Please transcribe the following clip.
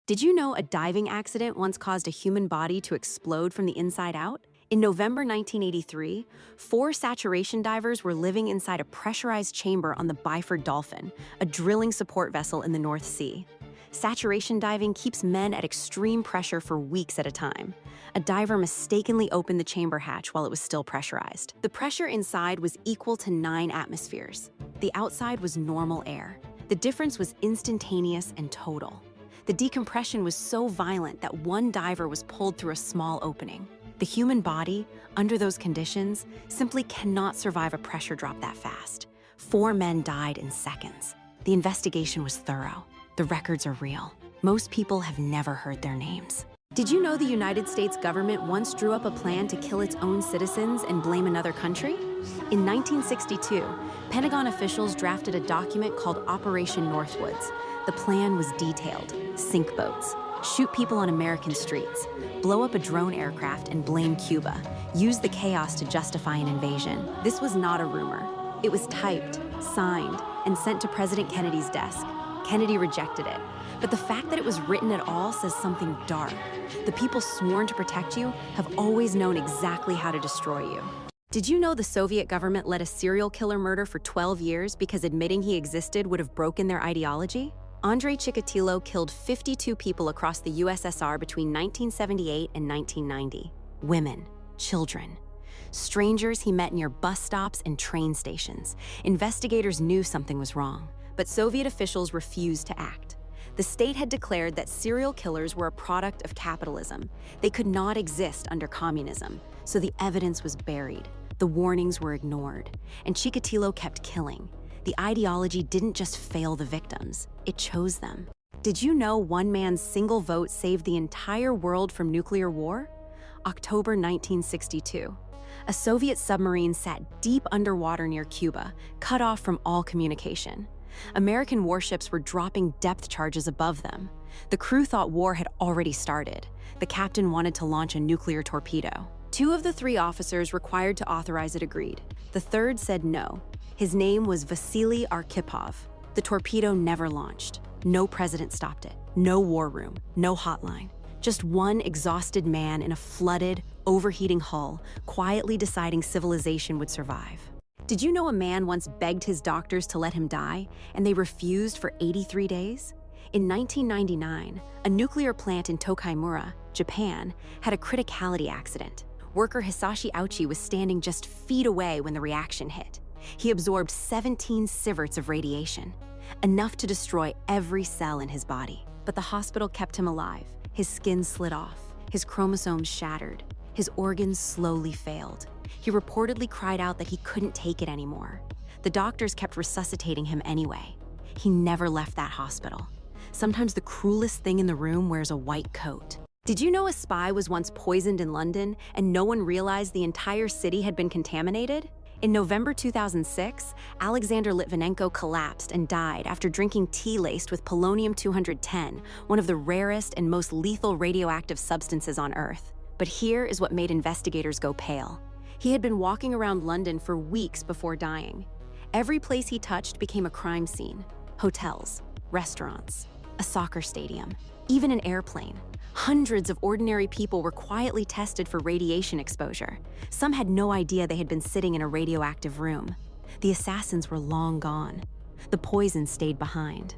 Did you know a diving accident once caused a human body to explode from the inside out? In November 1983, four saturation divers were living inside a pressurized chamber on the Byford Dolphin, a drilling support vessel in the North Sea. Saturation diving keeps men at extreme pressure for weeks at a time. A diver mistakenly opened the chamber hatch while it was still pressurized. The pressure inside was equal to 9 atmospheres. The outside was normal air. The difference was instantaneous and total. The decompression was so violent that one diver was pulled through a small opening. The human body, under those conditions, simply cannot survive a pressure drop that fast. 4 men died in seconds. The investigation was thorough. The records are real. Most people have never heard their names. Did you know the United States government once drew up a plan to kill its own citizens and blame another country? In 1962, Pentagon officials drafted a document called Operation Northwoods. The plan was detailed: sink boats, shoot people on American streets, blow up a drone aircraft and blame Cuba, use the chaos to justify an invasion. This was not a rumor. It was typed, signed, and sent to President Kennedy's desk. Kennedy rejected it. But the fact that it was written at all says something dark. The people sworn to protect you have always known exactly how to destroy you. Did you know the Soviet government let a serial killer murder for 12 years because admitting he existed would have broken their ideology? Andrei Chikatilo killed 52 people across the USSR between 1978 and 1990. Women, children, strangers he met near bus stops and train stations. Investigators knew something was wrong, but Soviet officials refused to act. The state had declared that serial killers were a product of capitalism. They could not exist under communism, so the evidence was buried. The warnings were ignored, and Chikatilo kept killing. The ideology didn't just fail the victims, it chose them. Did you know one man's single vote saved the entire world from nuclear war? October 1962. A Soviet submarine sat deep underwater near Cuba, cut off from all communication. American warships were dropping depth charges above them. The crew thought war had already started. The captain wanted to launch a nuclear torpedo. 2 of the 3 officers required to authorize it agreed. The third said no. His name was Vasily Arkhipov. The torpedo never launched. No president stopped it. No war room. No hotline. Just one exhausted man in a flooded, overheating hull, quietly deciding civilization would survive. Did you know a man once begged his doctors to let him die, and they refused for 83 days? In 1999, a nuclear plant in Tokaimura, Japan, had a criticality accident. Worker Hisashi Ouchi was standing just feet away when the reaction hit. He absorbed 17 sieverts of radiation, enough to destroy every cell in his body. But the hospital kept him alive. His skin slid off, his chromosomes shattered, his organs slowly failed. He reportedly cried out that he couldn't take it anymore. The doctors kept resuscitating him anyway. He never left that hospital. Sometimes the cruelest thing in the room wears a white coat. Did you know a spy was once poisoned in London and no one realized the entire city had been contaminated? In November 2006, Alexander Litvinenko collapsed and died after drinking tea laced with polonium-210, one of the rarest and most lethal radioactive substances on Earth. But here is what made investigators go pale. He had been walking around London for weeks before dying. Every place he touched became a crime scene. Hotels, restaurants, a soccer stadium, even an airplane. Hundreds of ordinary people were quietly tested for radiation exposure. Some had no idea they had been sitting in a radioactive room. The assassins were long gone. The poison stayed behind.